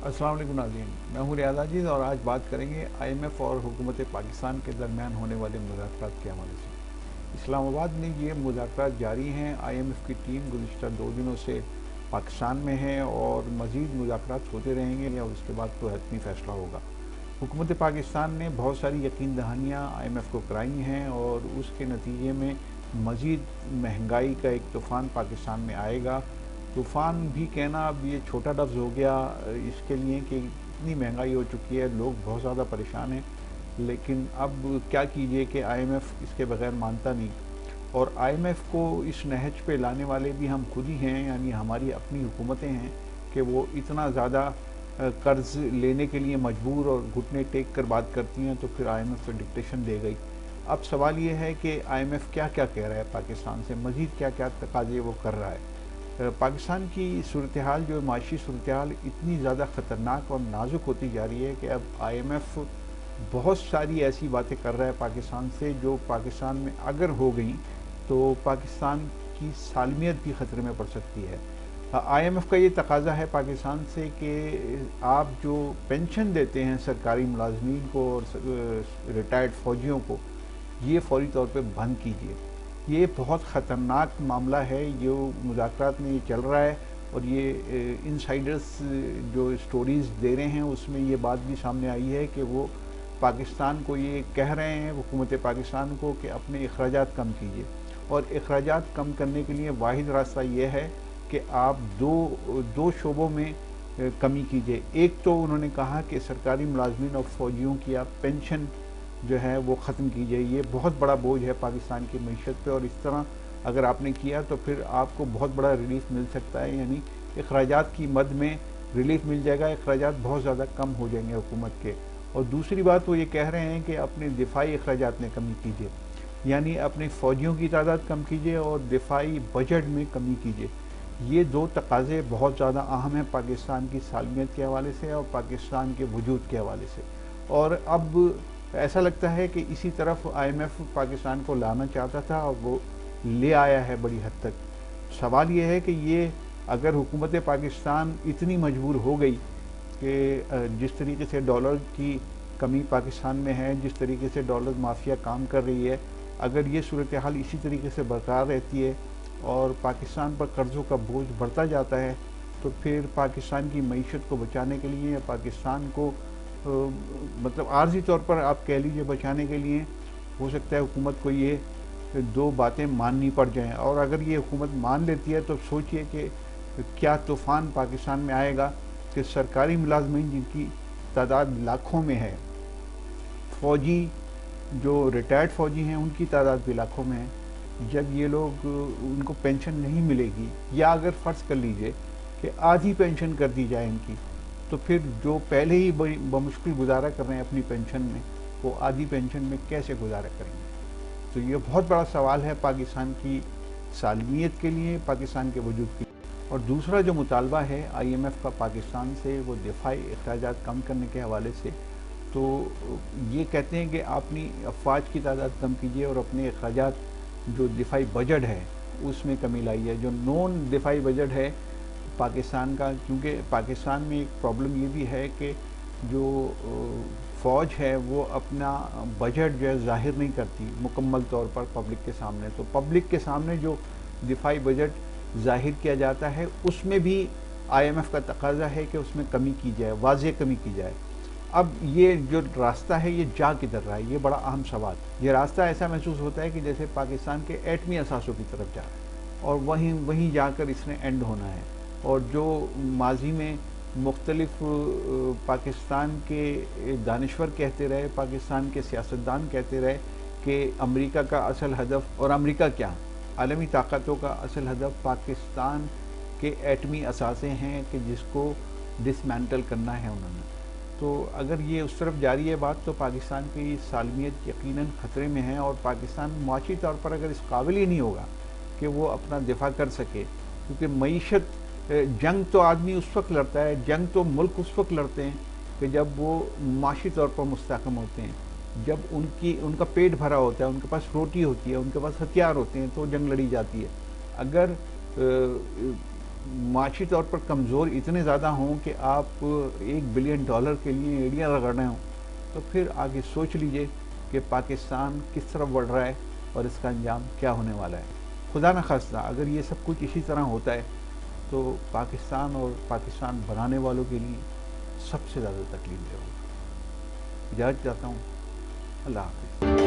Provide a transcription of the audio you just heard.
अस्सलाम वालेकुम नाज़रीन, मैं हूँ रियाज अजीज़ और आज बात करेंगे आईएमएफ और हुकूमत पाकिस्तान के दरमियान होने वाले मुज़ाकरात के हवाले से। इस्लामाबाद में ये मुज़ाकरात जारी हैं। आईएमएफ की टीम गुज़िश्ता 2 दिनों से पाकिस्तान में है और मज़ीद मुज़ाकरात होते रहेंगे या उसके बाद तो हतमी फ़ैसला होगा। हुकूमत पाकिस्तान ने बहुत सारी यकीन दहानियाँ आईएमएफ को कराई हैं और उसके नतीजे में मज़ीद महंगाई का एक तूफ़ान पाकिस्तान में आएगा। तूफ़ान भी कहना अब ये छोटा लफ्ज़ हो गया इसके लिए कि इतनी महंगाई हो चुकी है, लोग बहुत ज़्यादा परेशान हैं। लेकिन अब क्या कीजिए कि आईएमएफ इसके बगैर मानता नहीं और आईएमएफ को इस नहज पे लाने वाले भी हम खुद ही हैं, यानी हमारी अपनी हुकूमतें हैं कि वो इतना ज़्यादा कर्ज लेने के लिए मजबूर और घुटने टेक कर बात करती हैं तो फिर आईएमएफ तो डिक्टेशन दे गई। अब सवाल ये है कि आईएमएफ क्या क्या कह रहा है पाकिस्तान से, मज़ीद क्या क्या तकाज़े वो कर रहा है। पाकिस्तान की सूरत हाल जो माशी सूरत हाल इतनी ज़्यादा ख़तरनाक और नाजुक होती जा रही है कि अब आईएमएफ बहुत सारी ऐसी बातें कर रहा है पाकिस्तान से जो पाकिस्तान में अगर हो गई तो पाकिस्तान की सालमियत भी ख़तरे में पड़ सकती है। आईएमएफ का ये तकाज़ा है पाकिस्तान से कि आप जो पेंशन देते हैं सरकारी मुलाजमीन को और रिटायर्ड फ़ौजियों को, ये फौरी तौर पे बंद कीजिए। ये बहुत ख़तरनाक मामला है जो मुज़ाकरात में ये चल रहा है और ये इनसाइडर्स जो स्टोरीज़ दे रहे हैं उसमें ये बात भी सामने आई है कि वो पाकिस्तान को ये कह रहे हैं, हुकूमत पाकिस्तान को, कि अपने अखराजात कम कीजिए। और अखराजात कम करने के लिए वाहिद रास्ता ये है कि आप दो शोबों में कमी कीजिए। एक तो उन्होंने कहा कि सरकारी मुलाजमीन और फ़ौजियों की आप पेंशन जो है वो ख़त्म कीजिए। ये बहुत बड़ा बोझ है पाकिस्तान की मईशत पे और इस तरह अगर आपने किया तो फिर आपको बहुत बड़ा रिलीफ मिल सकता है, यानी अखराजात की मद में रिलीफ मिल जाएगा, अखराजात बहुत ज़्यादा कम हो जाएंगे हुकूमत के। और दूसरी बात वो ये कह रहे हैं कि अपने दिफाई अखराजात में कमी कीजिए, यानी अपने फ़ौजियों की तादाद कम कीजिए और दिफाई बजट में कमी कीजिए। ये दो तकाज़े बहुत ज़्यादा अहम हैं पाकिस्तान की सालमियत के हवाले से और पाकिस्तान के वजूद के हवाले से। और अब ऐसा लगता है कि इसी तरफ आईएमएफ पाकिस्तान को लाना चाहता था और वो ले आया है बड़ी हद तक। सवाल ये है कि ये अगर हुकूमत पाकिस्तान इतनी मजबूर हो गई कि जिस तरीके से डॉलर की कमी पाकिस्तान में है, जिस तरीके से डॉलर माफिया काम कर रही है, अगर ये सूरत हाल इसी तरीके से बरकरार रहती है और पाकिस्तान पर कर्ज़ों का बोझ बढ़ता जाता है तो फिर पाकिस्तान की मईशत को बचाने के लिए या पाकिस्तान को मतलब आर्जी तौर पर आप कह लीजिए बचाने के लिए हो सकता है हुकूमत को ये दो बातें माननी पड़ जाएं। और अगर ये हुकूमत मान लेती है तो सोचिए कि क्या तूफ़ान पाकिस्तान में आएगा कि सरकारी मुलाजमीन जिनकी तादाद लाखों में है, फ़ौजी जो रिटायर्ड फ़ौजी हैं उनकी तादाद भी लाखों में है, जब ये लोग उनको पेंशन नहीं मिलेगी या अगर फ़र्ज़ कर लीजिए कि आधी पेंशन कर दी जाए इनकी, तो फिर जो पहले ही बमुश्किल गुजारा कर रहे हैं अपनी पेंशन में, वो आधी पेंशन में कैसे गुजारा करेंगे। तो ये बहुत बड़ा सवाल है पाकिस्तान की सालमियत के लिए, पाकिस्तान के वजूद के लिए। और दूसरा जो मुतालबा है आईएमएफ का पाकिस्तान से वो दिफाई अखराजात कम करने के हवाले से, तो ये कहते हैं कि अपनी अफवाज की तादाद कम कीजिए और अपने अखराजात जो दिफाई बजट है उसमें कमी लाइए। जो नॉन दिफाई बजट है पाकिस्तान का, क्योंकि पाकिस्तान में एक प्रॉब्लम ये भी है कि जो फ़ौज है वो अपना बजट जो है ज़ाहिर नहीं करती मुकम्मल तौर पर पब्लिक के सामने। तो पब्लिक के सामने जो दिफाई बजट ज़ाहिर किया जाता है उसमें भी आईएमएफ का तकाज़ा है कि उसमें कमी की जाए, वाज़ेह कमी की जाए। अब ये जो रास्ता है ये जा किधर रहा है, ये बड़ा अहम सवाल। ये रास्ता ऐसा महसूस होता है कि जैसे पाकिस्तान के एटमी असासों की तरफ जा रहा है और वहीं जाकर इसने एंड होना है। और जो माजी में मुख्तलिफ पाकिस्तान के दानिश्वर कहते रहे, पाकिस्तान के सियासतदान कहते रहे कि अमेरिका का असल हदफ, और अमेरिका क्या आलमी ताकतों का असल हदफ पाकिस्तान के एटमी असासे हैं कि जिसको डिसमेंटल करना है उन्होंने। तो अगर ये उस तरफ जारी है बात तो पाकिस्तान की सालमियत यकीनन ख़तरे में है और पाकिस्तान माशी तौर पर अगर इस काबिल ही नहीं होगा कि वो अपना दिफा कर सके, क्योंकि मईशत जंग तो आदमी उस वक्त लड़ता है, जंग तो मुल्क उस वक्त लड़ते हैं कि जब वो माशी तौर पर मुस्तहकम होते हैं, जब उनका पेट भरा होता है, उनके पास रोटी होती है, उनके पास हथियार होते हैं, तो जंग लड़ी जाती है। अगर माशी तौर पर कमज़ोर इतने ज़्यादा हों कि आप $1 बिलियन के लिए एड़ियाँ रगड़ रहे हों, तो फिर आगे सोच लीजिए कि पाकिस्तान किस तरफ बढ़ रहा है और इसका अंजाम क्या होने वाला है। खुदा न खास्ता अगर ये सब कुछ इसी तरह होता है तो पाकिस्तान और पाकिस्तान बनाने वालों के लिए सबसे ज़्यादा तकलीफ होगी। इजाज़त चाहता हूँ। अल्लाह हाफ़िज़।